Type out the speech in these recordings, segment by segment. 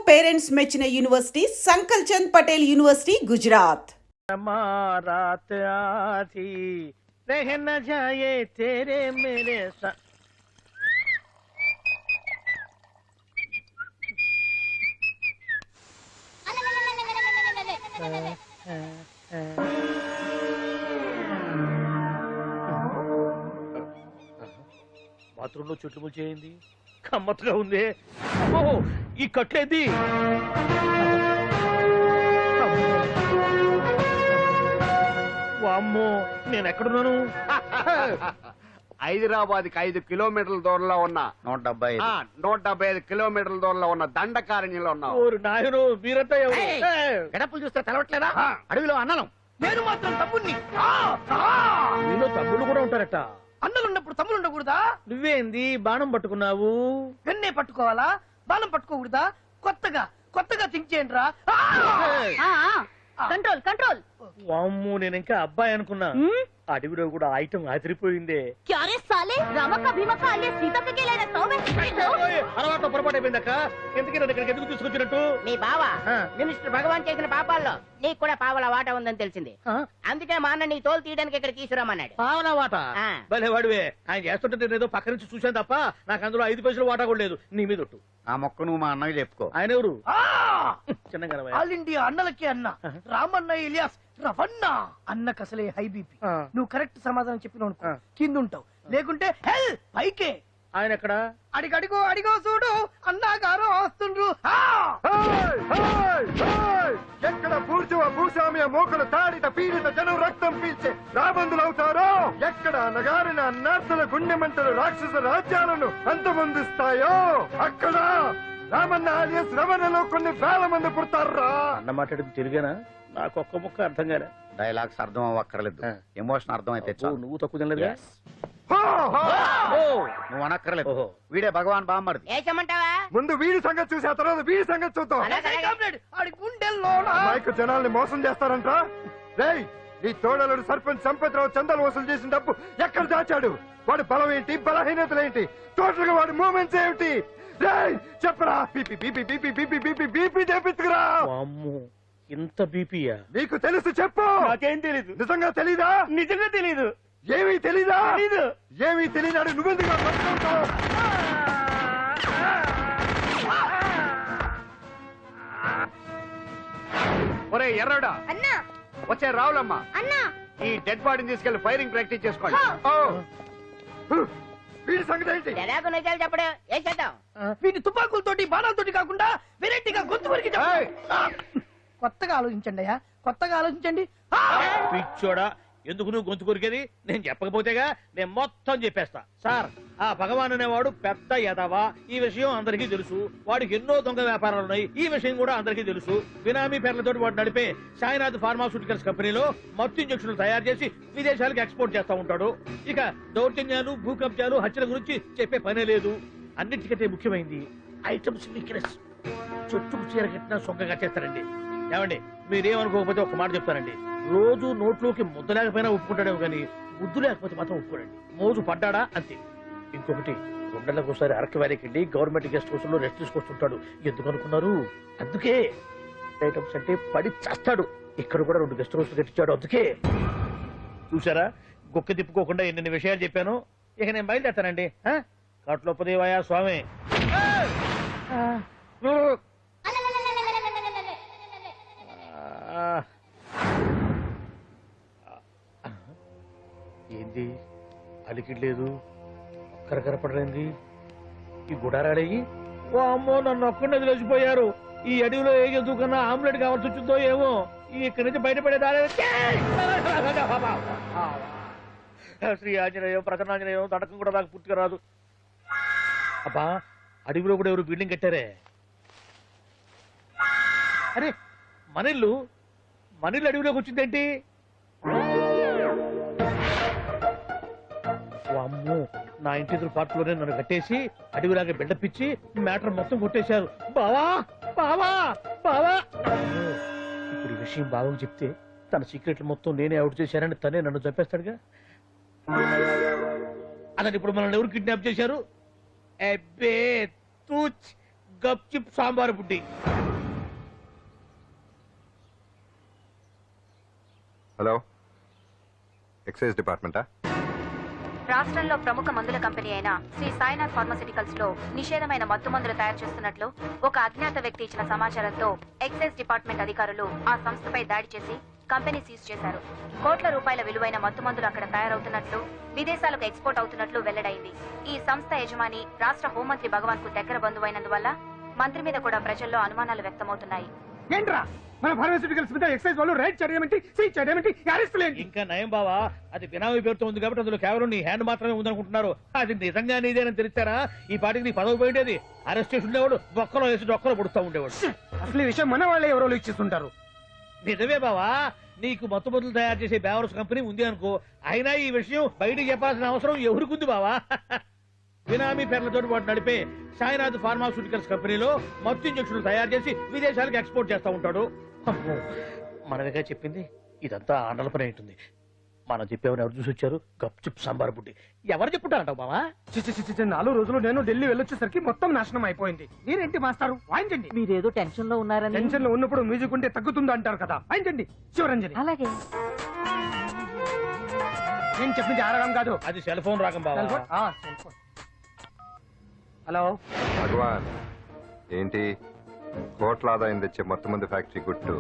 Parents మెచ్చిన university సంకల్ Chand Patel university Gujarat. रात आधी रह न जाए तेरे मेरे साथ. బాత్రూంలో చెట్లు ముచ్చేయింది, కమ్మత్తుగా ఉంది. ఓహో, ఈ కట్లేది. వామ్మో, నేను ఎక్కడున్నాను? హైదరాబాద్ కి 5 కిలోమీటర్ల దూరంలో ఉన్న 175 కిలోమీటర్ల దూరంలో ఉన్న దండకారణ్యంలో ఉన్నావు. ఓరు నాయను, మీరంతా ఎవరు? గడపలు చూస్తే తెలవట్లేదా? అడవిలో అన్నలం. నేను మాత్రం తమ్ముణ్ణి. మీలో తమ్ముళ్ళు కూడా ఉంటారట. అన్నలు ఉన్నప్పుడు తమ్ముడు ఉండకూడదా? నువ్వేంది బాణం పట్టుకున్నావు? వెన్నే పట్టుకోవాలా, బాణం పట్టుకోకూడదా? కొత్తగా థింక్ చేయండి రా. Control control. వామ్మో, నేను ఇంకా అబ్బాయి అనుకున్నా. అడవిలో కూడా ఐటమ్ అదిరిపోయిందే. క్యారే సాలే, రమక భీమక అలియా సీతక్క కే లేనా సౌమే. అలవాటు పొరపాటు అయిపోయిందక్క. ఎందుకు నన్ను ఇక్కడికి ఎందుకు తీసుకొచ్చినట్టు? మీ బావ మినిస్టర్ భగవాన్ చేసిన పాపాల్లో నీకు కూడా పావల వాట ఉందని తెలిసింది. అందుకే మా అన్న నీ తోలు తీయడానికి ఇక్కడ తీసుకురామన్నాడు. పావలా వాట? భలే వాడివే. ఆయన చేస్తుంటే నేను ఏదో పక్క నుంచి చూశాను తప్ప నాకు అందులో 5 పైసలు వాటా కూడా లేదు. నీ మీద ఒట్టు. ఆ మొక్క నువ్వు మా అన్నకి చెప్పుకో. ఆయన ఎవరు? చిన్నగా ఆల్ ఇండియా అన్నలకి అన్న రామన్న ఇలియాస్ రవన్న. అన్నకు అసలే హై బీపీ. నువ్వు కరెక్ట్ సమాధానం చెప్పిన కింద ఉంటావు, లేకుంటే హెల్ పైకే. ఆయన ఎక్కడ? అడిగో చూడు, అన్నగారు వస్తుండ్రు. ఎక్కడ పూర్చువ భూస్వామ్య మోకలు తాడిత పీడిత జనం రక్తం పీల్చే రాబందులు అవుతారో, ఎక్కడ నగారిన అన్నార్థుల గుండె మంటలు రాక్షస రాజ్యాలను అంతమొందిస్తాయో, అక్కడ రామన్న ఆలియస్ రమణలో కొన్ని వేల మంది పుడతారా. అన్న మాట్లాడింది తెలుగేనా? నాకు ఒక్క ముక్క అర్థం కాలే. డైలాగ్స్ అర్థం అవ్వక్కర్లేదు, ఎమోషన్ అర్థం అయితే నువ్వు తక్కువ తినలేదు. నువ్వు అనక్కర్లేదు. వీడే భగవాన్ బామ్మర్ది. ఏమంటావా? ముందు వీడి సంగతి చూసి ఆ తర్వాత వీడి సంగతి చూద్దాం. మైకు జనాల్ని మోసం చేస్తారంట. రేయ్, నీ తోడలుడు సర్పంచ్ సంపత్రావు చందాలు వసూలు చేసిన డబ్బు ఎక్కడ దాచాడు? వాడి బలం ఏంటి, బలహీనతలు ఏంటి, టోటల్ గా వాడి మూమెంట్స్ ఏమిటి? రేయ్ చెప్పరా. BP BP BP BP BP BP చేపించుకురా. ఇంత బీపీయా? నీకు తెలుసు చెప్పు. నాకేం తెలీదు. నిజంగా తెలీదా? నిజంగా తెలీదు. ఏమీ తెలీదా? తెలీదు. ఏమీ తెలియనాడు నువ్వెందుకు పట్టుకుంటావు? ఒరే ఎర్రడా, అన్నా వచ్చే రావులమ్మ, అన్నా ఈ డెడ్ బాడీని తీసుకెళ్లి ఫైరింగ్ ప్రాక్టీస్ చేసుకోండి. వీడి సంగతి ఏంటి? ఎలాగో నిజాలు చెప్పడు. ఏం చేద్దాం? వీటి తుపాకులతోటి బాణాలతోటి కాకుండా వెరైటీగా గొంతు వరకు కొత్తగా ఆలోచించండి అయ్యా, కొత్తగా ఆలోచించండి. పిచ్చోడా, ఎందుకు నువ్వు గొంతు కొరికేది? నేను చెప్పకపోతేగా నేను మొత్తం చెప్పేస్తా. సార్, ఆ భగవాన్ అనేవాడు పెద్ద యదవా. ఈ విషయం అందరికీ తెలుసు. వాడికి ఎన్నో దొంగ వ్యాపారాలు ఉన్నాయి. ఈ విషయం కూడా అందరికీ తెలుసు. బినామీ పేర్లతో వాడు నడిపే సాయినాథ్ ఫార్మాస్యూటికల్స్ కంపెనీలో మత్తు ఇంజక్షన్లు తయారు చేసి విదేశాలకు ఎక్స్పోర్ట్ చేస్తా ఉంటాడు. ఇక దౌర్జన్యాలు, భూకబ్జాలు, హత్యల గురించి చెప్పే పనే లేదు. అన్నిటికంటే ముఖ్యమైంది ఐటమ్స్ వీక్నెస్. చుట్టుకు చీర కట్టినా సొంగ కట్టేస్తారండి. ఏమండి, మీరేమనుకోకపోతే ఒక మాట చెప్తానండి. రోజు నోట్లోకి ముద్ద లేకపోయినా ఒప్పుకుంటాడేమో కానీ ముద్దు లేకపోతే మాత్రం ఒప్పుకోడండి. మోజు పడ్డాడా అంతే. ఇంకొకటి, 2 నెలలకోసారి అరకు వ్యాలీకి వెళ్ళి గవర్నమెంట్ గెస్ట్ హౌస్ లో రెస్ట్ తీసుకొస్తుంటాడు. ఎందుకు అనుకున్నారు? అందుకే. ఐటమ్స్ అంటే పడి చేస్తాడు. ఇక్కడ కూడా 2 గెస్ట్ హౌస్ కట్టించాడు. అందుకే. చూసారా, గుక్క తిప్పుకోకుండా ఎన్ని విషయాలు చెప్పాను. ఇక నేను బయలుదేరుతానండి. కట్లోపదేవయా స్వామి. ఏంది అలికిడ్లేదు, కరకరపడలేంది ఈ గుడారాడయ్యి? ఓ అమ్మో, నన్ను ఒక్కడిని వదిలేసిపోయారు. ఈ అడవిలో ఏ జంతువుకన్నా ఆమ్లెట్ కావాల్సి వచ్చిందో ఏమో. ఇక్కడి నుంచి బయటపడేదారే. శ్రీ ఆంజనేయం, ప్రసన్నాంజనేయం, తడకం కూడా నాకు పూర్తిగా రాదు. అబ్బా, అడవిలో కూడా ఎవరు బిల్డింగ్ కట్టారే? అరే, మనిల్లు అడవిలోకి వచ్చిందేంటి? అమ్మో, నా ఇంటి ఎదురు పార్కులోనే నన్ను కట్టేసి అడవిలాగా బిల్డపిచ్చి మ్యాటర్ మొత్తం కొట్టేశారు. బావా బావా బావా. ఇప్పుడు ఈ విషయం బావకు చెప్తే తన సీక్రెట్లు మొత్తం నేనే అవుట్ చేశానని తనే నన్ను చంపేస్తాడుగా. అతను ఇప్పుడు మనల్ని ఎవరు కిడ్నాప్ చేశారు? అబ్బే తూచ్, గప్ చిప్ సాంబార్ బుడ్డి. హలో, ఎక్సైజ్ డిపార్ట్మెంటా? రాష్ట్రంలో ప్రముఖ మందుల కంపెనీ అయిన శ్రీ సాయినాథ్ ఫార్మాసిటికల్స్ లో నిషేధమైన మత్తు మందులు తయారు చేస్తున్నట్లు ఒక అజ్ఞాత వ్యక్తి ఇచ్చిన సమాచారంతో ఎక్సైజ్ డిపార్ట్మెంట్ అధికారులు ఆ సంస్థపై దాడి చేసి కంపెనీ సీజ్ చేశారు. కోట్ల రూపాయల విలువైన మత్తు మందులు అక్కడ తయారవుతున్నట్లు, విదేశాలకు ఎక్స్పోర్ట్ అవుతున్నట్లు వెల్లడైంది. ఈ సంస్థ యజమాని రాష్ట్ర హోంమంత్రి భగవాన్ కు దగ్గర బంధువైనందువల్ల మంత్రి మీద కూడా ప్రజల్లో అనుమానాలు వ్యక్తమవుతున్నాయి. ఏంట్రా మన ఫార్మాసిటికల్స్ మీద ఎక్సైజ్ వాళ్ళు రైడ్ చేయడమేంటి, సీజ్ చేయడమేంటి, అరెస్ట్ లేంటి? ఇంకా నయం బావా, అది బినామీ పేరుతో ఉంది కాబట్టి అందులో కేవలం నీ హ్యాండ్ మాత్రమే ఉందనుకుంటున్నారు. అది నిజంగా నీదేనని తెలిసారా ఈ పాటికి నీ పదవి పోయిండేది. అరెస్ట్ చేసి ఉండేవాడు, బొక్కలో వేసి డొక్కలో పుడుతూ ఉండేవాడు. అసలు ఈ విషయం మన వాళ్ళే ఎవరో లీక్ చేస్తుంటారు. నిజమే బావా, నీకు మత్తు మందులు తయారు చేసే బేవర్స్ కంపెనీ ఉంది అనుకో, అయినా ఈ విషయం బయటికి చెప్పాల్సిన అవసరం ఎవరికుంది బావా? బినామీ పేర్లతో వాడు నడిపే సాయినాథ్ ఫార్మాస్యూటికల్స్ కంపెనీలో మత్తు ఇంజక్షన్లు తయారు చేసి విదేశాలకు ఎక్స్పోర్ట్ చేస్తా ఉంటాడు. అమ్మో, మనమేగా చెప్పింది, ఇదంతా ఆండల పని ఉంటుంది. మనం చెప్పేవని ఎవరు చూసి వచ్చారు? గప్ చిప్ సాంబార్ బుడ్డి. ఎవరు చెప్పుంటారంటావు బావా? 4 రోజులు నేను ఢిల్లీ వెళ్ళొచ్చేసరికి మొత్తం నాశనం అయిపోయింది. మీరేంటి మాస్టారు, వాయించండి. మీరేదో టెన్షన్ లో ఉన్నారని. టెన్షన్ లో ఉన్నప్పుడు మ్యూజిక్ ఉంటే తగ్గుతుందా అంటారు కదా, వాయించండి. శివరంజని. అలాగే. నేను చెప్పింది ఆరగం కాదు, అది సెల్ ఫోన్ రాగం బావా. Cell phone. హలో భగవాన్, ఏంటి కోట్ల ఆదాయం తెచ్చే మొత్తం మంది ఫ్యాక్టరీ గుట్టు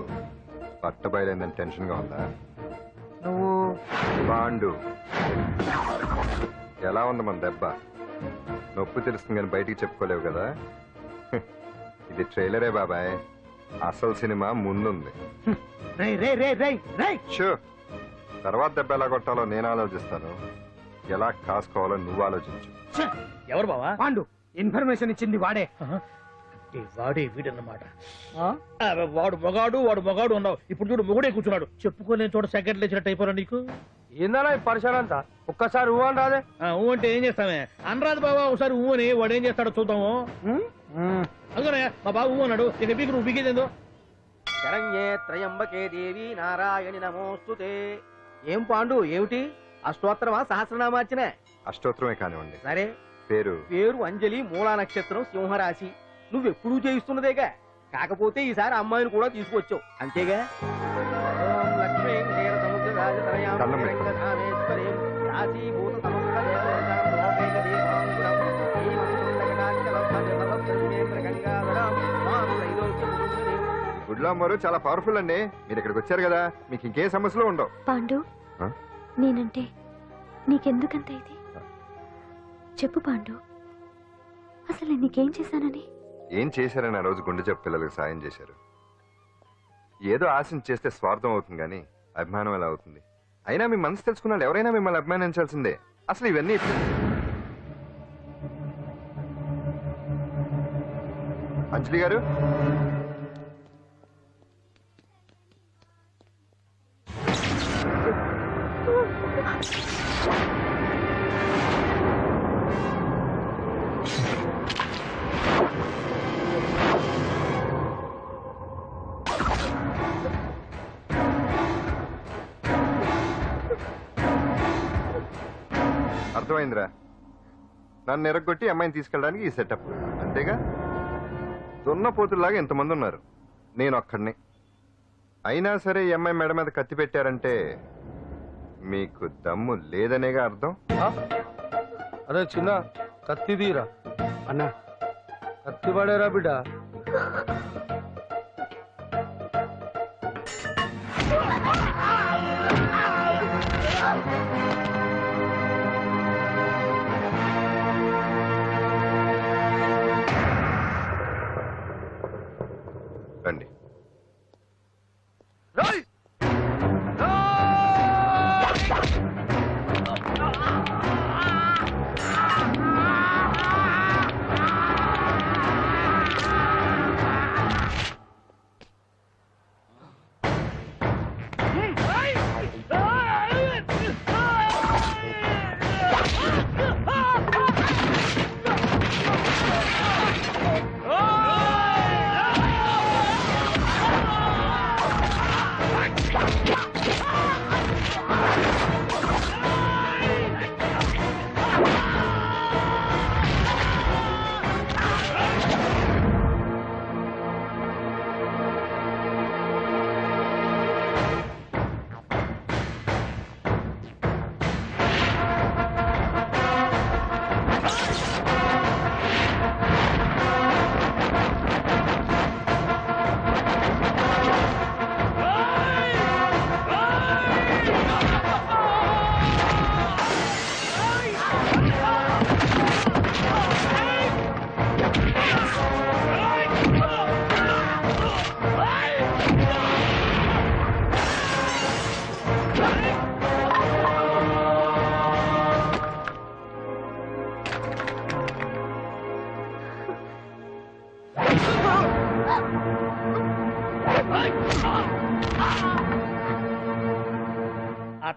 పట్టబయలైందని టెన్షన్ గా ఉందా? నువ్వు బాండు, ఎలా ఉంది మన దెబ్బ? నొప్పి తెలుస్తుంది కానీ బయటికి చెప్పుకోలేవు కదా. ఇది ట్రైలరే బాబాయ్, అసలు సినిమా ముందుంది. రై రై రై రై రై షూ, తర్వాత దెబ్బ ఎలా కొట్టాలో నేను ఆలోచిస్తాను, ఎలా కాసుకోవాలో నువ్వు ఆలోచించు. ఎవరు బావా? పాండు. ఇన్ఫర్మేషన్ ఇచ్చింది వాడే. వాడే వీడన్నమాట. వాడు మొగాడు అన్నావు, ఇప్పుడు చూడు మొగుడే కూర్చున్నాడు. చెప్పుకోలేని చోట సెకండ్ లేచినట్టు అయిపోరా నీకు. ఏందన్నా ఈ పరిసరం అంతా? ఒక్కసారి ఊ అని రాదే. ఊ అంటే ఏం చేస్తామే? అనరాదు బాబా, ఒకసారి ఊ అని. వాడు ఏం చేస్తాడో చూద్దాము. అందుకనే మా బాబు ఊ అన్నాడు, ఇక పీకు నువ్వు పీకేదేందో. శరణ్యే త్రయంబకే దేవి నారాయణి నమోస్తుతే. ఏం పాండు, ఏమిటి అష్టోత్తరమా సహస్రనామార్చన? అష్టోత్తరమే కానివ్వండి. సరే, పేరు పేరు అంజలి, మూలా నక్షత్రం, సింహరాశి. నువ్వెప్పుడూ చేయిస్తున్నదేగా, కాకపోతే ఈసారి అమ్మాయిని కూడా తీసుకొచ్చావు అంతేగా. ఓం లక్ష్మీం క్షీర సముద్ర రాజతనయాం కళ్ళం పెట్టు. రంగధామేశ్వరీం రాశీభూత సమస్త దేవతాం లోకైక దీపాంకురం శ్రీమంతుం గంగాధరం మాం త్రైలోక్యముకుంజనే. గుడ్లో అమ్మవారు చాలా పవర్ఫుల్ అండి. మీరు ఇక్కడికి వచ్చారు కదా, మీకు ఇంకే సమస్యలు ఉండవు. పాండు, ఆ? నేనంటే నీకెందుకంత ఇది? చెప్పు పాండు, అసలు నీకేం చేశానని? ఏం చేశారని ఆ రోజు గుండె జబ్బు పిల్లలకు సాయం చేశారు. ఏదో ఆశించి చేస్తే స్వార్థం అవుతుంది కానీ అభిమానం ఎలా అవుతుంది? అయినా మీ మనసు తెలుసుకున్నాడు ఎవరైనా మిమ్మల్ని అభిమానించాల్సిందే. అసలు ఇవన్నీ అంజలి గారు, అర్థమైందిరా. నన్ను ఎరగొట్టి అమ్మాయిని తీసుకెళ్ళడానికి ఈ సెటప్ అంతేగా? దున్నపోతుల్లాగా ఎంతమంది ఉన్నారు, నేను ఒక్కడిని. అయినా సరే ఈ అమ్మాయి మెడ మీద కత్తి పెట్టారంటే మీకు దమ్ము లేదనేగా అర్థం. అరే చిన్న కత్తి తీరా అన్నా, కత్తి పడేరా బిడ్డ. రండి.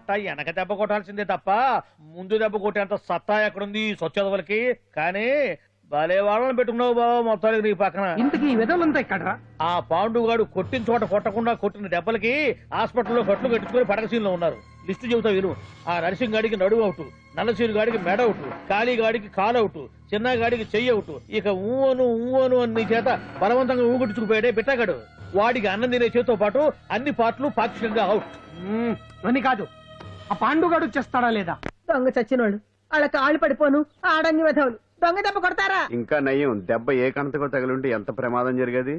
అట్ట వెనక దెబ్బ కొట్టాల్సిందే తప్ప ముందు దెబ్బ కొట్టేంత సత్తా ఎక్కడుంది సొచ్చదవలకి. కానీ భలే వాళ్ళని పెట్టుకున్నావు బాబా మొత్తానికి నీ పక్కన. ఇంతకీ విధులంతా ఇక్కడ ఆ పాండుగాడు కొట్టిన చోట కొట్టకుండా కొట్టిన దెబ్బలకి హాస్పిటల్లో కట్లు కట్టుకుని పడకసీన్లో ఉన్నారు. లిస్టు చెబుతా విను. ఆ నరసింగ్ గాడికి నడువు అవుట్, నల్లసీరు గాడికి మెడ అవుట్, కాళీ గాడికి కాలు అవుట్, చిన్న గాడికి చెయ్యి అవుట్. ఇక ఊవను అని నీ చేత బలవంతంగా ఊగుట్టుకుపోయాడే బిట్టగాడు. వాడికి అన్నం తినే చేతితో పాటు అన్ని పాటలు పాక్షికంగా అవుట్. అని కాదు, ఆ పాండుగాడు చేస్తాడా లేదా? దొంగ చచ్చినోళ్ళు వాళ్ళ కాళ్ళు పడిపోను ఆడంగి వెధవులు దొంగ దెబ్బ కొడతారా? ఇంకా నయ్యం, దెబ్బ ఏ కణతకు తగిలింటే ఎంత ప్రమాదం జరిగేది.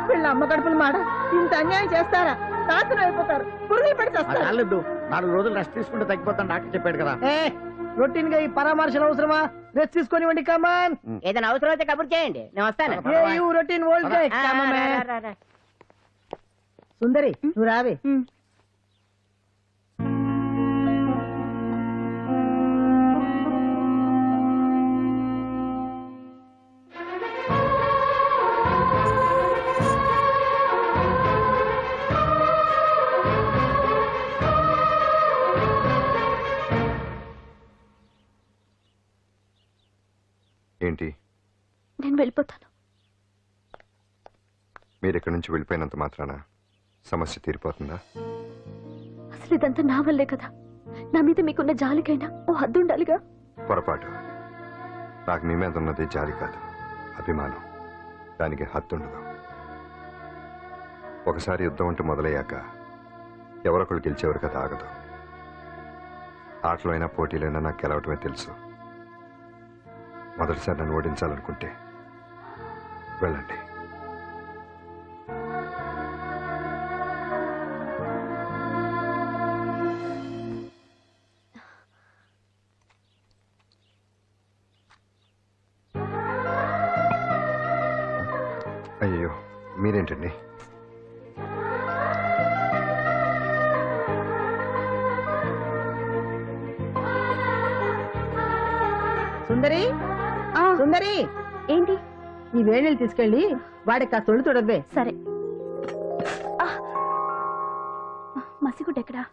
వీళ్ళ అమ్మ కడుపులు మాడ ఇంత అన్యాయం చేస్తారా? నాశనం అయిపోతారు, పురుగులు పడి చేస్తారు. 4 రోజులు రెస్ట్ తీసుకుంటే తగ్గిపోతాను డాక్టర్ చెప్పాడు కదా. రొటీన్ గా ఈ పరామర్శలు అవసరమా? రెస్ట్ తీసుకొని కమాన్. ఏదైనా అవసరం అయితే కబుర్ చేయండి, నేను వస్తాను. Routine old guy. సుందరి నువ్వు రావే. ఏంటి నేను వెళ్ళిపోతాను. మీరు ఇక్కడి నుంచి వెళ్ళిపోయినంత మాత్రాన సమస్య తీరిపోతుందా? అసలు ఇదంతా నా వల్లే కదా. నా మీద మీకున్న జాలికైనా ఓ హద్దు ఉండాలిగా. పొరపాటు. నాకు మీ మీద ఉన్నది జాలి కాదు, అభిమానం. దానికి హద్దుండదు. ఒకసారి యుద్ధం అంటూ మొదలయ్యాక ఎవరొకరు గెలిచేవారు కదా ఆగదు. ఆటలో అయినా పోటీలైనా నాకు గెలవటమే తెలుసు. మొదటిసారి నన్ను ఓడించాలనుకుంటే వెళ్ళండి. అయ్యో మీరేంటండి? సుందరి సుందరి, ఏంటి? ఈ వేణీలు తీసుకెళ్ళి వాడికి ఆ తొలి తొడవే. సరే. మసిగుడ్డ ఎక్కడా?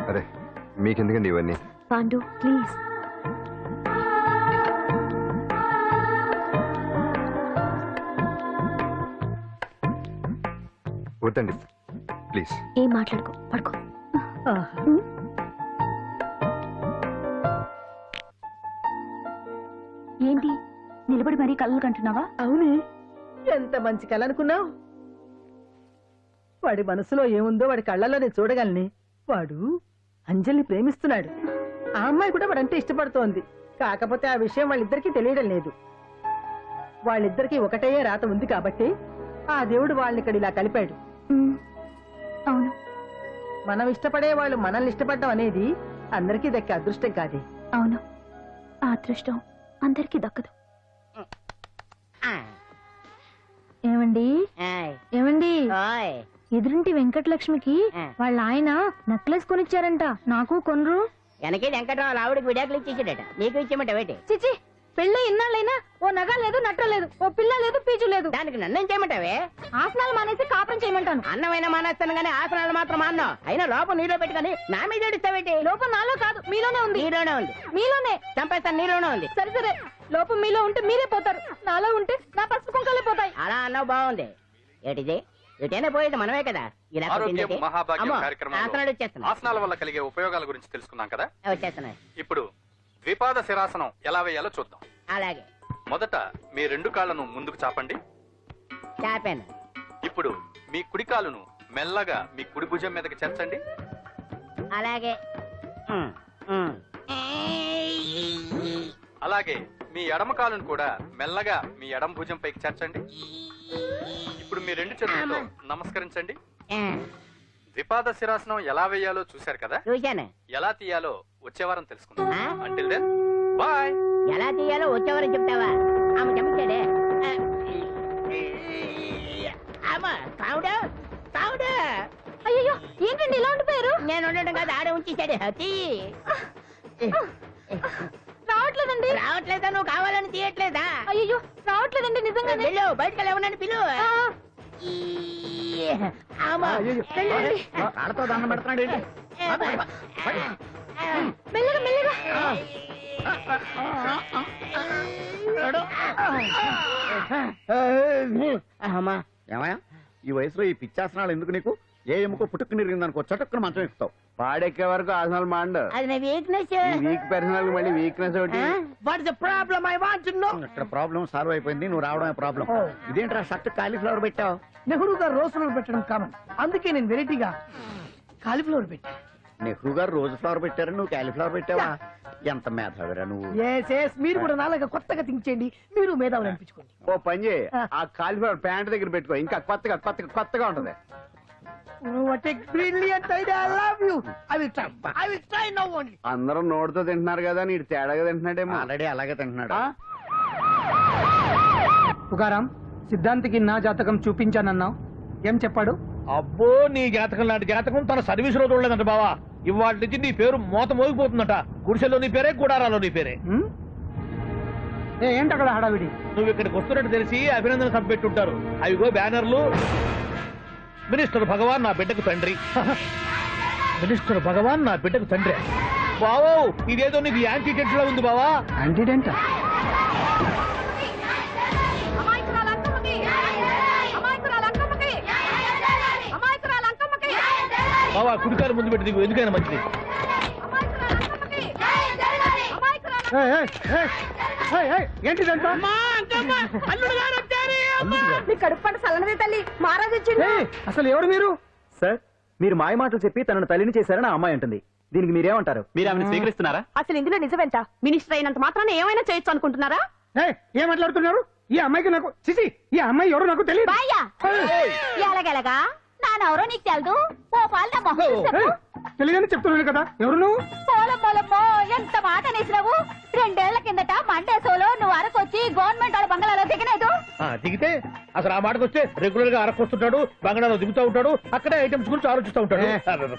అరే మీకెందుకండి ఇవన్నీ? పాండు ప్లీజ్. వద్దండి ప్లీజ్. ఏం మాట్లాడుకో, పడుకో. ఏంటి నిలబడి మరీ కళ్ళు కంటున్నావా? అవునే, ఎంత మంచి కళ అనుకున్నావు. వాడి మనసులో ఏముందో వాడి కళ్ళల్లో నేను చూడగలని. వాడు అంజలిని ప్రేమిస్తున్నాడు. ఆ అమ్మాయి కూడా వాడంటే ఇష్టపడుతోంది. కాకపోతే ఆ విషయం వాళ్ళిద్దరికీ తెలియడం లేదు. వాళ్ళిద్దరికీ ఒకటే రాత ఉంది కాబట్టి ఆ దేవుడు వాళ్ళని ఇక్కడ ఇలా కలిపాడు. అవును, మనం ఇష్టపడే వాళ్ళు మనల్ని ఇష్టపడడం అనేది అందరికీ దక్కే అదృష్టం కాదే. అవును, ఆ అదృష్టం అందరికీ దక్కదు. ఏమండి ఏమండి, ఎదురింటి వెంకటలక్ష్మికి వాళ్ళ ఆయన నెక్లెస్ కొనిచ్చారంట. నాకు కొనరు? వెనకే వెంకటరావు ఆవిడకి విడాకులు ఇచ్చేసాడట, నీకు ఇచ్చేమంట వేటి? చిచి, పెళ్ళి ఇన్నాళ్ళైనా ఓ నగ లేదు, నట్ట లేదు, ఓ పిల్ల లేదు, పీచు లేదు. దానికి నన్నేం చేయమంటావే? ఆసనాలు మానేసి కాపురం చేయమంటాను. అన్నమైన మానేస్తాను గానీ ఆసనాలు మాత్రం మానో. అయినా లోపం నీలో పెట్టుకొని నా మీద ఏడుస్తావేటి? లోపం నాలో కాదు, మీలోనే ఉంది. నీలోనే ఉంది. మీలోనే చంపేస్తాను, నీలోనే ఉంది. సరే సరే, లోపం మీలో ఉంటే మీరే పోతారు, నాలో ఉంటే నా పసుపు కుంకాలే పోతాయి. అలా అన్నావు, బాగుంది. ఏటిది? ఎటైనా పోయేది మనమే కదా. ఇలా ఆరోగ్యం కొట్టిందేటి? మహాభాగ్యం అమ్మో, కార్యక్రమంలో ఆసనాలు వచ్చేస్తున్నా, ఆసనాల వల్ల కలిగే ఉపయోగాల గురించి తెలుసుకున్నాం కదా. వచ్చేస్తున్నాయి. ఇప్పుడు ద్విపాద శిరాసనం ఎలా వేయాలో చూద్దాం. అలాగే మొదట మీ 2 కాళ్ళను ముందుకు చాపండి. చాపాను. ఇప్పుడు మీ కుడి కాలును మెల్లగా మీ కుడి భుజం మీదకి చేర్చండి. అలాగే అలాగే మీ ఎడమ కాలును కూడా మెల్లగా మీ ఎడమ భుజం పైకి చేర్చండి. ఇప్పుడు మీ 2 చేతులతో నమస్కరించండి. ద్విపాద శిరాసనం ఎలా వేయాలో చూశారు కదా. చూశాను. ఎలా తీయాలో వచ్చే వారం తెలుసుకుందాం. Until then bye. ఎలా తీయాలో వచ్చేవారని చెప్తావా? ఆమె చెప్తాడే. అమ్మా కావుడా కావుడా. అయ్యో, ఏంటండి ఇలా ఉండిపోయారు? నేను ఉండడం కాదు, ఆడే ఉంచేసాడు. రావట్లేదండి. రావట్లేదా? నువ్వు కావాలని తీయట్లేదా? అయ్యో రావట్లేదండి నిజంగానే. వెళ్ళు, బయటకు లేవనని పిలు. అమ్మా. వెళ్ళండి. ఆడతో దండం పెడుతున్నాడు ఏంటి? మెల్లగా మెల్లగా. అమ్మా. ఏమయ్యా ఈ వయసులో ఈ పిచ్చాసనాలు ఎందుకు నీకు? ఏ ఎముకో పుట్టుకు నిరిగిందనుకో చటుక్కున మంచం ఎక్కుతావు. పాడెక్కే వరకు ఆసనాలు మాండ. అది నా వీక్నెస్. వీక్ పర్సనల్ మళ్ళీ వీక్నెస్ ఒకటి. What the problem? I want to know. ఇక్కడ ప్రాబ్లం సాల్వ్ అయిపోయింది, నువ్వు రావడమే ప్రాబ్లం. ఇదేంట్రా షర్ట్ కాలీఫ్లవర్ పెట్టావు? నెహ్రూ గారు రోజ్ ఫ్లవర్ పెట్టడం కామన్, అందుకే నేను వెరైటీగా కాలీఫ్లవర్ పెట్టా. నెహ్రూ గారు రోజు ఫ్లవర్ పెట్టారు, నువ్వు కాలీఫ్లవర్ పెట్టావా? ఎంత మేధావిరా నువ్వు. మీరు కూడా నాలాగా కొత్తగా థింక్ చేయండి, మీరు మేధావులు అనిపించుకోండి. ఓ పని చేయి, ఆ కాలీఫ్లవర్ ప్యాంట్ దగ్గర పెట్టుకో, ఇంకా కొత్తగా ఉంటది. What a brilliant idea! I love you. I will try now only. అందరూ నోటితో తింటున్నారు కదా, నీడు తేడాగా తింటున్నాడేమో. ఆల్రెడీ అలాగే తింటున్నాడు. పుకారాం, సిద్ధాంతికి నా జాతకం చూపించానన్నావు, ఏం చెప్పాడు? అబ్బో, నీ జాతకం లాంటి జాతకం తన సర్వీస్ లో చూడలేదంట బావా. ఇవాళ నుంచి నీ పేరు మోత మోగిపోతుందట. గుడిసెలో నీ పేరే, గుడారాలో నీ పేరే. ఏంటి అక్కడ హడావిడి? నువ్వు ఇక్కడికి వస్తున్నట్టు తెలిసి అభినందన సభ పెట్టుంటారు. అవిగో బ్యానర్లు. మినిస్టర్ భగవాన్ నా బిడ్డకు తండ్రి. మినిస్టర్ భగవాన్ నా బిడ్డకు తండ్రి. బావో, ఇదేదో నీకు యాంటీటెంట్ లో ఉంది బావా. యాంటీడెంట్? బావా, కుడికారు ముందు పెట్టి దిగు, ఎందుకైనా మంచిది. ఏంటిదంట? కడుపు పంట సల్లనది తల్లి, మహారాజు వచ్చింది. అసలు ఎవరు మీరు? సార్, మీరు మాయ మాటలు చెప్పి తనను తల్లిని చేశారని ఆ అమ్మాయి అంటుంది. దీనికి మీరేమంటారు? మీరు ఆమెను స్వీకరిస్తున్నారా? అసలు ఇందులో నిజమేంట? మినిస్టర్ అయినంత మాత్రాన ఏమైనా చేయొచ్చు అనుకుంటున్నారా? ఏం మాట్లాడుతున్నారు? ఈ అమ్మాయికి నాకు చిసి, ఈ అమ్మాయి ఎవరో నాకు తెలియదు. ఎలాగెలగా నానెవరో నీకు తెలదు. ఓ పాలు తెలియదని చెప్తున్నాను కదా, ఎవరు నువ్వు? పోలమ్మో, ఎంత మాట అనేసినావు. 2 ఏళ్ల కిందట మండే సోలో నువ్వు అరకొచ్చి గవర్నమెంట్ వాళ్ళ బంగాళాలో దిగలేదు. దిగితే అసలు ఆ మాటకు వస్తే రెగ్యులర్ గా అరకొస్తుంటాడు, బంగాళాలో దిగుతూ ఉంటాడు, అక్కడే ఐటమ్స్ గురించి ఆలోచిస్తూ ఉంటాడు,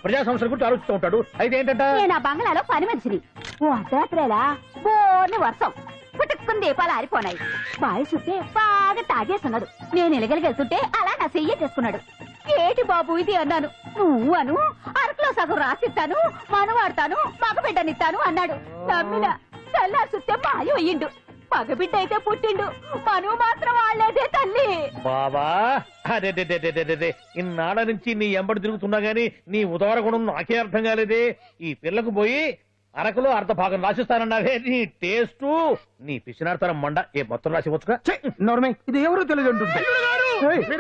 ప్రజా సమస్యల గురించి ఆలోచిస్తూ ఉంటాడు. అయితే ఏంటంట, నేను ఆ బంగాళాలో పని మనిషిని. ఓ అర్ధరాత్రేలా బోర్ని వర్షం పుట్టుకుని దీపాలు ఆరిపోనాయి. బాయ్ చుట్టే బాగా తాగేస్తున్నాడు. నేను ఎలగలిగెళ్తుంటే అలా నా చెయ్యి చేసుకున్నాడు. ఏటి బాబు ఇది అన్నాను. నువ్వు అను, అరకులో సగం రాసిస్తాను, మనవాడతాను, మగబిడ్డనిస్తాను అన్నాడు. నమ్మిన తెల్లారి చూస్తే మాయ అయ్యిండు. మగబిడ్డ అయితే పుట్టిండు, మనువు మాత్రం వాళ్ళేదే తల్లి. బాబా అదే ఇన్నాళ్ళ నుంచి నీ ఎంబడి తిరుగుతున్నా గానీ నీ ఉదార గుణం నాకే అర్థం కాలేదే. ఈ పిల్లకు పోయి అరకులో అర్ధ భాగం రాసిస్తానన్నావే, నీ టేస్టు నీ పిచ్చినాడతనం మండ. ఏ మొత్తం రాసి వచ్చుగా. ఇది ఎవరో తెలియదు అంటుంది.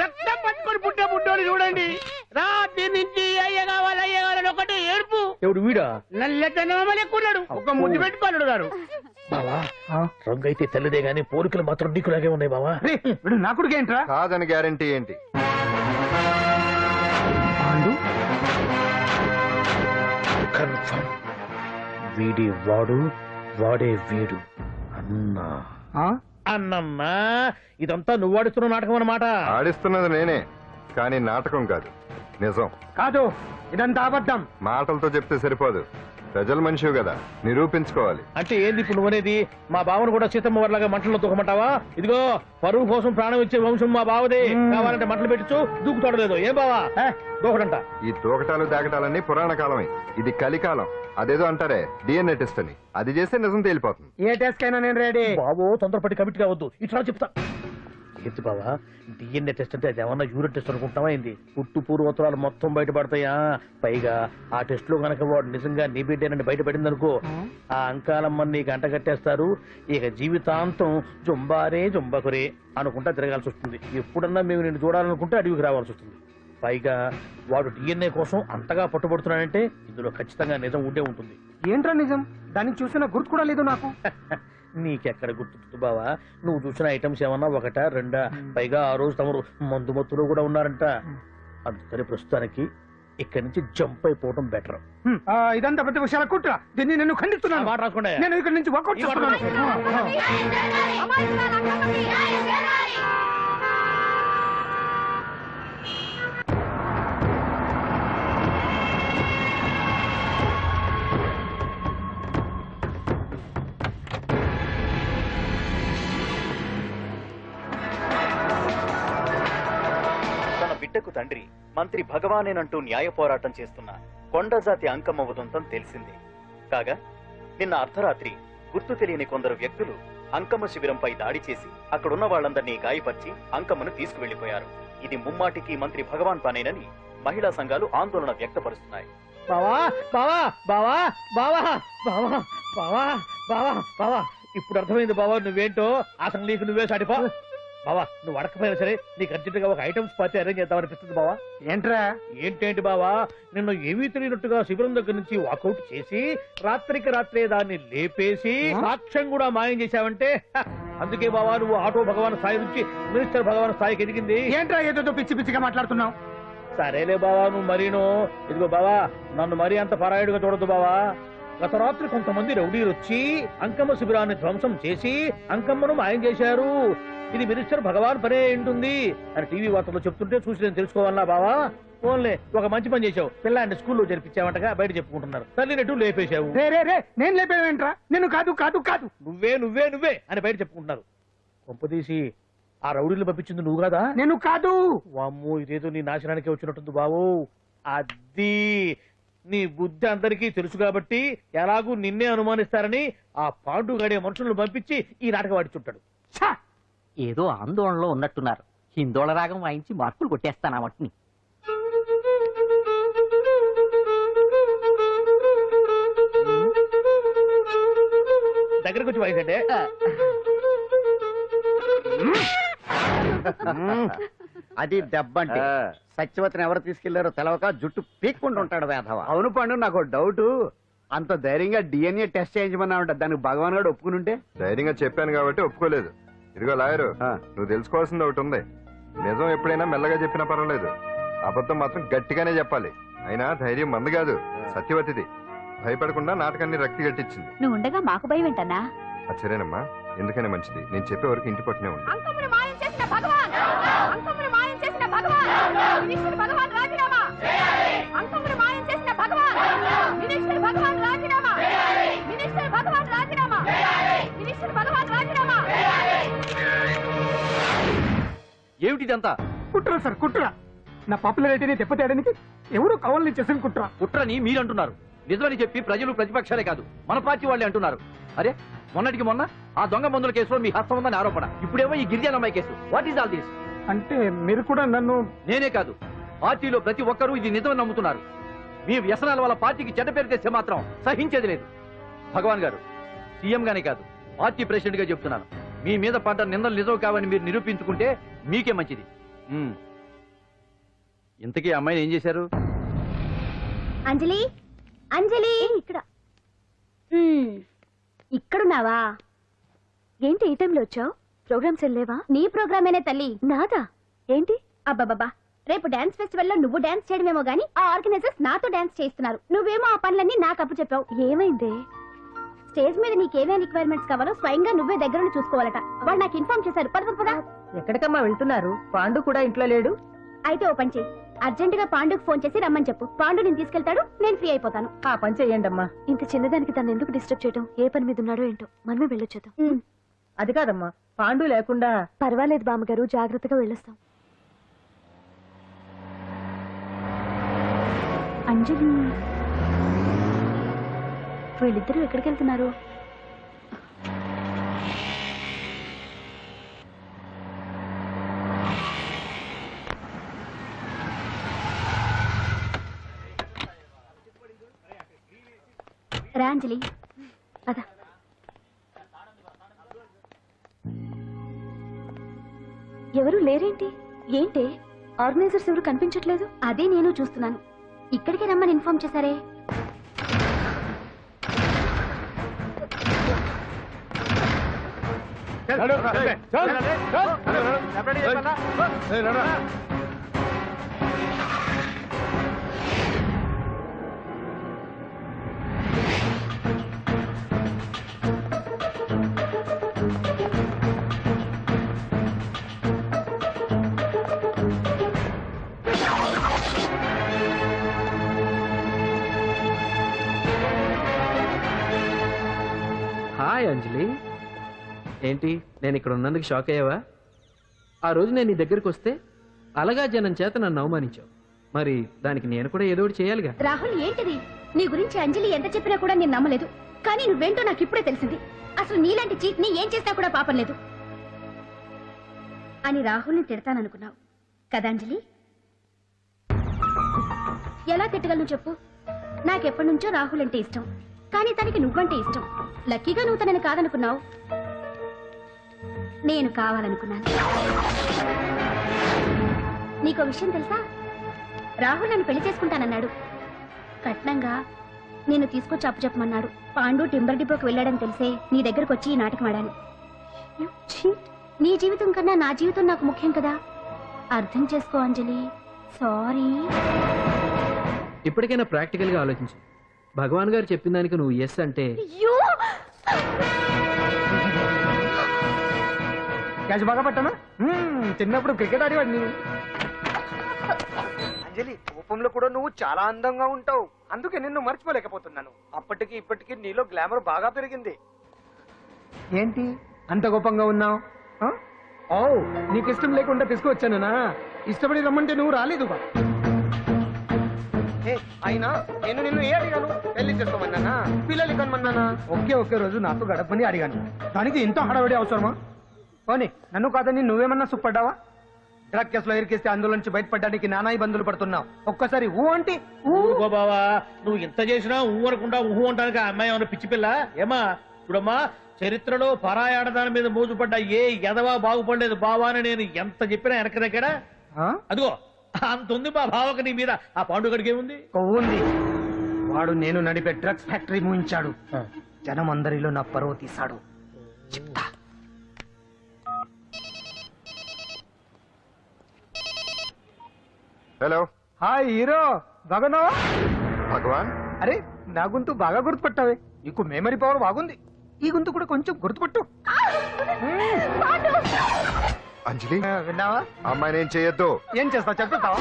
రక్తం పట్టుకొని పుట్టే పుట్టోని చూడండి. రాత్రి నుంచి అయ్య కావాలని ఒకటి ఏడుపు. ఎవడు వీడా? నల్లెట్టనమ్మ లెక్కున్నాడు. ఒక ముద్దు పెట్టుకున్నాడు గారు. బావా, రంగు అయితే తెల్లదే గానీ పోలికలు మాత్రం నీకులాగే ఉన్నాయి బావా. నా కొడుకు ఏంట్రా? కాదని గ్యారంటీ ఏంటి? కన్ఫర్మ్. వీడి వాడు, వాడే వీడు. అన్నా అన్నమ్మా, ఇదంతా నువ్వు ఆడుతున్న నాటకం అన్నమాట. ఆడిస్తున్నది నేనే, కానీ నాటకం కాదు, నిజం కాదు. ఇదంతా అబద్ధం. మాటలతో చెప్తే సరిపోదు, ప్రజల మనిషివి కదా, నిరూపించుకోవాలి. అంటే ఏంది ఇప్పుడు నువ్వనేది? మా బావను కూడా సీతమ్మ వారిలాగా మంటల్లో దూకమంటావా? ఇదిగో పరువు కోసం ప్రాణం ఇచ్చే వంశం మా బావదే. కావాలంటే మంటలు పెట్టచ్చు, దూకుతాడలేదు. ఏం బావా దూకడంట? ఈ తూకటాలు దాకటాలన్నీ పురాణ కాలమే, ఇది కలికాలం. అదేదో అంటారే డిఎన్ఏ టెస్ట్ అని, అది చేస్తే నిజం తేలిపోతుంది. ఏ టెస్ట్ కైనా నేను రెడీ. బాబో, తొందరపడి కమిట్ కావద్దు, ఇట్లా చెప్తా. ఏంటి బావా, డిఎన్ఏ టెస్ట్ అంటే అది ఏమన్నా యూరిన్ టెస్ట్ అనుకుంటావా ఏంది? పుట్టు పూర్వోత్తరాలు మొత్తం బయటపడతాయా? పైగా ఆ టెస్ట్ లో గనక వాడు నిజంగా నీ బిడ్డేనని బయటపడింది అనుకో, ఆ అంకాలమ్మని నీకు అంట కట్టేస్తారు. ఇక జీవితాంతం జుంబారే జుంబకురే అనుకుంటా తిరగాల్సి వస్తుంది. ఎప్పుడన్నా మేము నిన్ను చూడాలనుకుంటే అడవికి రావాల్సి వస్తుంది. పైగా వాడు డిఎన్ఏ కోసం అంతగా పట్టుబడుతున్నాడంటే ఇందులో ఖచ్చితంగా నిజం ఉండే ఉంటుంది. ఏంట్రా నిజం? దాన్ని చూసిన గుర్తు కూడా లేదు నాకు. నీకెక్కడ గుర్తుంది బావా? నువ్వు చూసిన ఐటమ్స్ ఏమన్నా ఒకటా రెండా? పైగా ఆ రోజు తమరు మందు మత్తులో కూడా ఉన్నారంట. అందుకని ప్రస్తుతానికి ఇక్కడి నుంచి జంప్ అయిపోవడం బెటర్. ఇదంతా పెద్ద విషయాల కుట్ర. దీన్ని నేను ఖండిస్తున్నాను. మాట రాసుకోండి. నేను ఇక్కడి నుంచి వర్కౌట్ చేస్తున్నాను. తండ్రి మంత్రి భగవానేనంటూ న్యాయ పోరాటం చేస్తున్న కొండజాతి అంకమ్మ ఉదంతం తెలిసిందే. కాగా నిన్న అర్ధరాత్రి గుర్తు తెలియని కొందరు వ్యక్తులు అంకమ్మ శిబిరంపై దాడి చేసి అక్కడున్న వాళ్ళందరినీ గాయపరిచి అంకమ్మను తీసుకువెళ్లిపోయారు. ఇది ముమ్మాటికి మంత్రి భగవాన్ పనేనని మహిళా సంఘాలు ఆందోళన వ్యక్తపరుస్తున్నాయి. బావా బావా బావా బావా బావా బావా బావా బావా ఇప్పుడు అర్థమైంది బావా, నువ్వేంటో అసలు నీకు నువ్వే సాటిపా. బావా నువ్వు అడకపోయినా సరే నీకు అర్జెంటుగా ఒక ఐటమ్స్ పార్టీ అరేంజ్ చేద్దామనిపిస్తుంది బావా. ఏంట్రా? ఏంటేంటి బావా, నిన్ను ఏమీ తెలియనట్టుగా శిబిరం దగ్గర నుంచి వాకౌట్ చేసి రాత్రికి రాత్రే దాన్ని లేపేసి సాక్ష్యం కూడా మాయం చేశావంటే అందుకే బావా నువ్వు ఆటో భగవాన్ స్థాయి నుంచి మినిస్టర్ భగవాన్ స్థాయికి ఎదిగింది. ఏంట్రా ఏదో పిచ్చి పిచ్చిగా మాట్లాడుతున్నావు? సరేలే బావా నువ్వు మరీను. ఇదిగో బావా నన్ను మరీ అంత పరాయుడుగా చూడద్దు బావా. గత రాత్రి కొంతమంది రౌడీలు వచ్చి అంకమ్మ శిబిరాన్ని ధ్వంసం చేసి అంకమ్మను మాయం చేశారు. ఇది మినిస్టర్ భగవాన్ పనే ఉంటుంది అని టీవీ వార్తల్లో చెప్తుంటే చూసి నేను తెలుసుకోవాలా బావా. ఓన్లే ఒక మంచి పని చేశావు, పిల్లాన్ని స్కూల్లో జరిపించావంటగా బయట చెప్పుకుంటున్నారు. తల్లినట్టు లేపేశావు. నేను లేపేవేంట్రా? నేను కాదు కాదు కాదు నువ్వే నువ్వే నువ్వే అని బయట చెప్పుకుంటున్నారు. కొంపదీసి ఆ రౌడీలు పంపించింది నువ్వు కాదా? నేను కాదు. వామ్మో ఇదేదో నీ నాశనానికి వచ్చినట్టుంది బావు. అది నీ బుద్ధి అందరికీ తెలుసు కాబట్టి ఎలాగూ నిన్నే అనుమానిస్తారని ఆ పాండు గడే మనుషులను పంపించి ఈ నాటకం ఆడిచుంటాడు. ఏదో ఆందోళనలో ఉన్నట్టున్నారు. హిందోళ రాగం వాయించి మార్కులు కొట్టేస్తాను ఆ మట్టిని. దగ్గరకు వచ్చి వాయించండి. అది దెబ్బంటే సత్యవతిని ఎవరు తీసుకెళ్లారో తెలవక జుట్టు పీక్కుంటూ ఉంటాడు వేధవ. అవును పండు, నాకు డౌట్. అంత ధైర్యంగా డిఎన్ఏ టెస్ట్ చేయించమన్నా ఉంటా, దానికి భగవాన్ గారు ఒప్పుకుని ఉంటే. ధైర్యంగా చెప్పాను కాబట్టి ఒప్పుకోలేదు. ఇదిగో లాయరు, నువ్వు తెలుసుకోవాల్సింది ఒకటి ఉంది. నిజం ఎప్పుడైనా మెల్లగా చెప్పినా పర్వాలేదు, అబద్ధం మాత్రం గట్టిగానే చెప్పాలి. అయినా ధైర్యం మంది కాదు, సత్యవతిది. భయపడకుండా నాటకాన్ని రక్తి గట్టించింది. నువ్వు ఉండగా మాకు భయం ఏంటన్నా? సరేనమ్మా, ఎందుకనే మంచిది. నేను చెప్పే వరకు ఇంటి పట్టునే ఉంది. అంకమ్మను మాయం చేసిన భగవాన్! అంకమ్మను మాయం చేసిన భగవాన్! మినిస్టర్ భగవాన్ రాజీనామా! అంకమ్మను మాయం చేసిన భగవాన్! మినిస్టర్ భగవాన్ రాజీనామా! మినిస్టర్ భగవాన్ రాజీనామా! మినిస్టర్ భగవాన్ రాజీనామా! ఏమిటిదంతా? కుట్ర సార్, కుట్ర. నా పాపులారిటీని దెబ్బతేయడానికి ఎవరు కావాలని చేసిన కుట్ర. కుట్రని మీరంటున్నారు. నిజమని చెప్పి ప్రజలు ప్రతిపక్షాలే కాదు మన పార్టీ వాళ్ళే అంటున్నారు. అరే మొన్నటికి మొన్న ఆ దొంగ మందుల కేసులో మీ హస్తం ఉందని ఆరోపణ, ఇప్పుడేమో ఈ గిరిజన అమ్మాయి case. What is all this? అంటే మీరు కూడా నన్ను... నేనే కాదు, పార్టీలో ప్రతి ఒక్కరూ ఇది నిజమని నమ్ముతున్నారు. మీ వ్యసనాల వల్ల పార్టీకి చెడ్డ పేరు తెస్తే మాత్రం సహించేది లేదు. భగవాన్ గారు, సీఎం గానే కాదు పార్టీ ప్రెసిడెంట్ గా చెప్తున్నాను, మీ మీద పడ్డ నిందలు నిజం కావని మీరు నిరూపించుకుంటే మీకే మంచిది. ఇంతకీ అమ్మాయిని ఏం చేశారు? అంజలి, అంజలి ఇక్కడ ఇక్కడున్నావా? ఏంటి ఈ టైంలో వచ్చావు? ప్రోగ్రామ్స్ వెళ్ళేవా? నీ ప్రోగ్రామేనే తల్లి. నాదా? ఏంటి? అబ్బాబాబా, రేపు డాన్స్ ఫెస్టివల్ లో నువ్వు డాన్స్ చేయడమేమో గానీ ఆ ఆర్గనైజర్స్ నాతో డాన్స్ చేస్తున్నారు. నువ్వేమో ఆ పనులన్నీ నాకు అప్పు చెప్పావు. ఏమైంది? స్టేజ్ మీద నీకేమేం రిక్వైర్మెంట్స్ కావాలో స్వయంగా నువ్వే దగ్గర చూసుకోవాలట. వాళ్ళు నాకు ఇన్ఫార్మ్ చేశారు. పద. ఎక్కడికమ్మా వెళ్తున్నారు? పాండు కూడా ఇంట్లో లేడు. అయితే ఓ పని చెయ్యి, అర్జెంట్ గా పాండుకు ఫోన్ చేసి రమ్మని చెప్పు. పాండు నేను తీసుకెళ్తాడు, నేను ఫ్రీ అయిపోతాను. ఆ పని చెయ్యండి అమ్మా. ఇంత చిన్నదానికి తను ఎందుకు డిస్టర్బ్ చేయడం? ఏ పని మీద ఉన్నాడో ఏంటో, మనమే వెళ్ళొచ్చేద్దాం. అది కాదమ్మా, పాండు లేకుండా... పర్వాలేదు బామ్మగారు, జాగ్రత్తగా వెళ్ళొస్తాం. అంజలి, వీళ్ళిద్దరూ ఎక్కడికి వెళ్తున్నారు? రా అంజలి, పద. ఎవరు లేరేంటి? ఏంటి ఆర్గనైజర్స్ ఎవరు కనిపించట్లేదు? అదే నేను చూస్తున్నాను. ఇక్కడికే రమ్మని ఇన్ఫార్మ్ చేశారే. హాయ్ అంజలి, ఏంటి నేను ఇక్కడ ఉన్నందుకు షాక్ అయ్యావా? ఆ రోజు నేను నీ దగ్గరికి వస్తే అలగా జనం చేత నన్ను అవమానించావు. మరి దానికి నేను కూడా ఏదో ఒకటి చేయాలిగా. రాహుల్ ఏంటిది? నీ గురించి అంజలి ఎంత చెప్పినా కూడా నేను నమ్మలేదు. కానీ నువ్వేంటో నాకు ఇప్పుడే తెలిసింది. అసలు నీలాంటి చీట్ ని ఏం చేసినా కూడా పాపం లేదు అని రాహుల్ని తిడతాననుకున్నావు కదా అంజలి? ఎలా తిట్టగలను చెప్పు? నాకెప్పటి నుంచో రాహుల్ అంటే ఇష్టం, కానీ తనకి నువ్వంటే ఇష్టం. లక్కీగా నువ్వు తనని కాదనుకున్నావు, నేను కావాలనుకున్నాను. నీకో విషయం తెలుసా? రాహుల్ నన్ను పెళ్లి చేసుకుంటానన్నాడు. కట్నంగా నేను తీసుకొచ్చి అప్పు చెప్పమన్నాడు. పాండు టింబర్ డిపోకి వెళ్ళాడని తెలిసే నీ దగ్గరకు వచ్చి ఈ నాటకం ఆడాను. నీ జీవితం కన్నా నా జీవితం నాకు ముఖ్యం కదా, అర్థం చేసుకో అంజలి. సారీ. ఇప్పటికైనా ప్రాక్టికల్ గా ఆలోచించు. భగవాన్ గారు చెప్పిన దానికి నువ్వు ఎస్ అంటే క్యాచ్ బాగా పట్టానా? చిన్నప్పుడు క్రికెట్ ఆడేవాడిని. అంజలి, కోపంలో కూడా నువ్వు చాలా అందంగా ఉంటావు, అందుకే నిన్ను మర్చిపోలేకపోతున్నాను. అప్పటికి ఇప్పటికి నీలో గ్లామర్ బాగా పెరిగింది. ఏంటి అంత కోపంగా ఉన్నావు? ఓ, నీకు ఇష్టం లేకుండా తీసుకువచ్చానా? ఇష్టపడి రమ్మంటే నువ్వు రాలేదు. అయినా నేను నిన్ను ఏ అడిగాను? పెళ్లి చేసుకోమన్నానా, పిల్లలు కనమన్నానా? ఒకే రోజు నాతో గడపని అడిగాను, దానికి ఇంత హడావిడి అవసరమా? పోనీ నన్ను కాదని నువ్వేమన్నా సుప్పడ్డావా? డ్రగ్ కేసులో ఇరికిస్తే అందులో నుంచి బయటపడడానికి నానా ఇబ్బందులు పడుతున్నావు. ఒక్కసారి ఊ అంటే ఊరుకో బావా, నువ్వు ఇంత చేసినా ఊ అనకుండా ఊహు అంటానికి ఆ అమ్మాయి ఏమన్నా పిచ్చి పిల్ల ఏమా? చూడమ్మా, చరిత్రలో పరాయాడదాని మీద మోజుపడ్డ ఏ ఎదవా బాగుపడలేదు బావా అని నేను ఎంత చెప్పినా వెనక దగ్గర. అదిగో అంత ఉంది మా బావకు నీ మీద. ఆ పాండుగడికి ఏముంది? ఉంది. వాడు నేను నడిపే డ్రగ్స్ ఫ్యాక్టరీ మూయించాడు. జనం అందరిలో నా పరువు తీశాడు. చెప్తా. హలో. హాయ్ హీరో, బాగున్నావా? భగవాన్, అరే నా గొంతు బాగా గుర్తుపట్టావే. నీకు మెమరీ పవర్ బాగుంది. ఈ గొంతు కూడా కొంచెం గుర్తుపట్టు. అంజలి, విన్నావా? అమ్మాయి నేను చేయొద్దు. ఏం చేస్తావు చెప్తావా?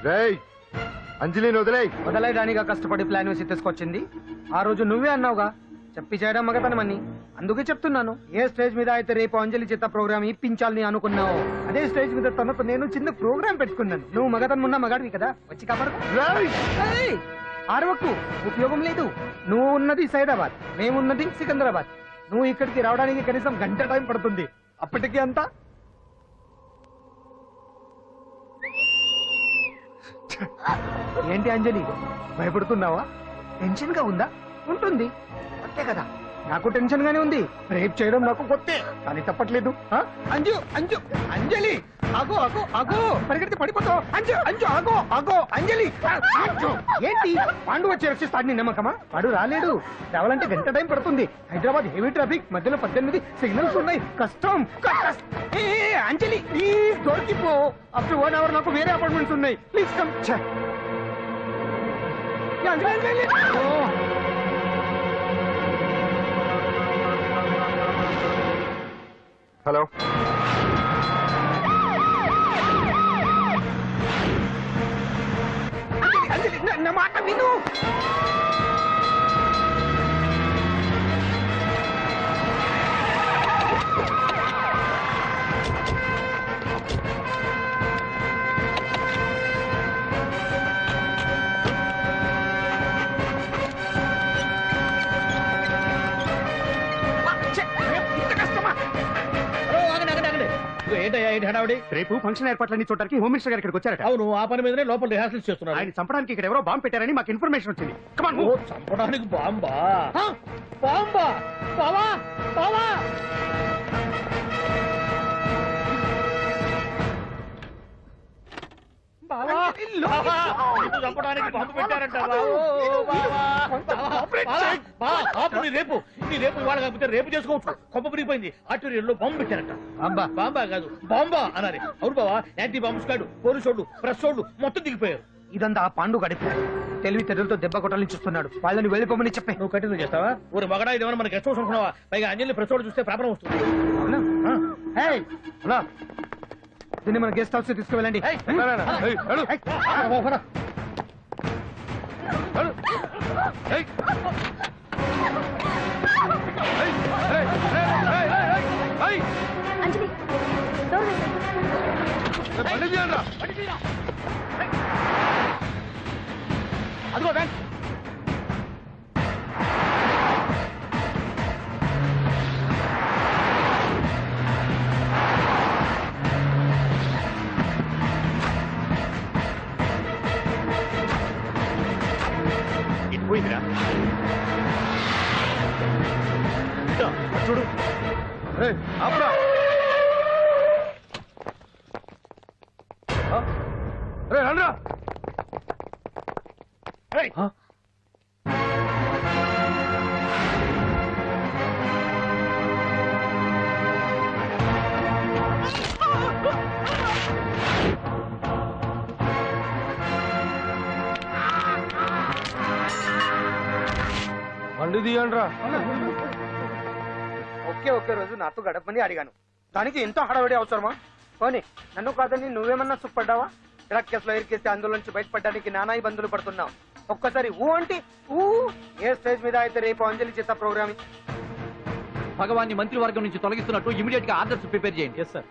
రేయ్, అంజలిని వదిలేయ్. వదలైదానిగా కష్టపడి ప్లాన్ వేసి తీసుకొచ్చింది. ఆ రోజు నువ్వే అన్నావుగా చెప్పి చేయడం మగతనమని. అందుకే చెప్తున్నాను. ఏ స్టేజ్ మీద అయితే రేపు అంజలి చేత ప్రోగ్రామ్ ఇప్పించాలని అనుకున్నావు, అదే స్టేజ్ మీద తనకు నేను చిన్న ప్రోగ్రామ్ పెట్టుకున్నాను. నువ్వు మగతనం ఉన్న మగాడివి కదా, వచ్చి కాపాడు. ఆరవకు, ఉపయోగం లేదు. నువ్వు ఉన్నది సైదాబాద్, మేమున్నది సికింద్రాబాద్. నువ్వు ఇక్కడికి రావడానికి కనీసం గంట టైం పడుతుంది. అప్పటికి అంతా ఏంటి అంజలి, భయపడుతున్నావా? టెన్షన్ గా ఉందా? ఉంటుంది, అంతే కదా. నాకు టెన్షన్ గానే ఉంది. రేప్ చేయడం నాకు కొత్తే, కానీ తప్పట్లేదు. అంజు అంజు అంజలి, ఆగో ఆగో ఆగో, పరిగెడితే పడిపోతావు. అంజు అంజు ఆగో ఆగో అంజలి. అంజు, ఏంటి పాండు వచ్చి రక్షిస్తాడు నీ నమ్మకమా? వాడు రాలేడు. రావాలంటే గంట టైం పడుతుంది. హైదరాబాద్ హెవీ ట్రాఫిక్, మధ్యలో 18 సిగ్నల్స్ ఉన్నాయి. కష్టం. అంజలి ప్లీజ్ దొరికిపో. అప్పుడు 1 అవర్ నాకు వేరే అపార్ట్మెంట్స్ ఉన్నాయి. Please come. హలో. నా మాట విను. ఏంటి హడావుడి? రేపు ఫంక్షన్ ఏర్పాట్లన్నీ చూడడానికి హోమ్ మినిస్టర్ గారు ఇక్కడికి వచ్చారట. అవును, ఆ పని మీదనే లోపల రిహార్సల్స్ చేస్తున్నారు. ఆయన చంపడానికి ఇక్కడ ఎవరో బాంబు పెట్టారని మాకు ఇన్ఫర్మేషన్ వచ్చింది. చంపడానికి బాంబా? బాంబా? బావా బావా, చంపడానికి బాంబు పెట్టారంట. రేపు నీ రేపు ఇవాళ కాకపోతే రేపు చేసుకోవచ్చు. కొప్ప పిరిగిపోయింది. ఆర్టీరియల్లో బాంబు పెట్టారంట. బాంబా కాదు, బాంబా అనాలి. అవును బావా, యాంటీ బాంబు స్క్వాడ్, పోలీసు వాళ్ళు, ప్రెస్ వాళ్ళు మొత్తం దిగిపోయారు. ఇదంతా ఆ పాండు గడిపారు. తెలివి తెరులతో దెబ్బ కొట్టాలని చూస్తున్నాడు. వాళ్ళని వెళ్ళిపోమని చెప్పే. నువ్వు కంటిన్యూ చేస్తావా? ఊరు మగడా, ఇదేమన్నా మన గెస్ట్ హౌస్ అనుకున్నావా? పైగా అంజలి ప్రెస్ వాళ్ళు చూస్తే ప్రాబ్లం వస్తుంది. దీన్ని మన గెస్ట్ హౌస్ తీసుకువెళ్ళండి. అంజలి, డోర్ వేసేయ్. అదిగో బ్యాంక్. ఇటు పోయిందిరా చూడు ఆపరా రండ్రా బండి తీయండిరా. ఒకే రోజు నాతో గడపని అడిగాను, దానికి ఎంతో హడావిడి అవసరమా? పోనీ నన్ను కాదని నువ్వేమన్నా సుఖపడ్డావా? డ్రగ్ కేసులో ఇరికేస్తే అందులో నుంచి బయటపడడానికి నానా ఇబ్బందులు పడుతున్నావు. ఒక్కసారి ఊ అంటే ఊ. ఏ స్టేజ్ మీద అయితే రేపు అంజలి చేత ప్రోగ్రామ్ భగవాన్ని మంత్రివర్గం నుంచి తొలగిస్తున్నట్టు ఇమీడియట్ గా ఆర్డర్స్ ప్రిపేర్ చేయండి. Yes sir.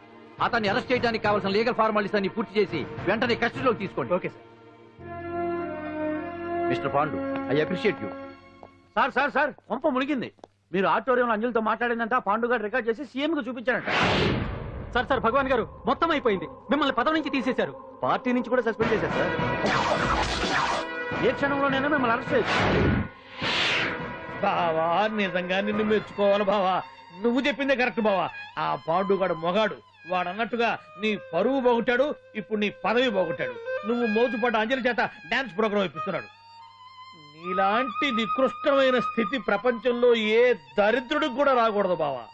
అతన్ని అరెస్ట్ చేయడానికి కావాల్సిన లీగల్ ఫార్మాలిటీస్ అన్ని పూర్తి చేసి వెంటనే కస్టడీలోకి తీసుకోండి. Okay sir. Mister Pandu, I appreciate you. Sir sir sir పంప మునిగింది. మీరు ఆడిటోరియంలో అంజలితో మాట్లాడిందంట, పాండు గారు రికార్డ్ చేసి సీఎం కు చూపించారంట. సార్ సార్ భగవాన్ గారు మొత్తం అయిపోయింది. మిమ్మల్ని పదవి నుంచి తీసేశారు. పార్టీ నుంచి కూడా సస్పెండ్ చేశారు సార్. ఏ క్షణంలోనైనా మిమ్మల్ని అరెస్ట్ చేయొచ్చు. బావా నిజంగా నిన్ను మెచ్చుకోవాలి బావా. నువ్వు చెప్పిందే కరెక్ట్ బావా. ఆ పాండుగాడు మొగాడు. వాడు అన్నట్టుగా నీ పరువు పోగొట్టాడు, ఇప్పుడు నీ పదవి పోగొట్టాడు. నువ్వు మోతుపడ్డ అంజలి చేత డాన్స్ ప్రోగ్రాం ఇప్పిస్తున్నాడు. నీలాంటి నికృష్టమైన స్థితి ప్రపంచంలో ఏ దరిద్రుడికి కూడా రాకూడదు బావా.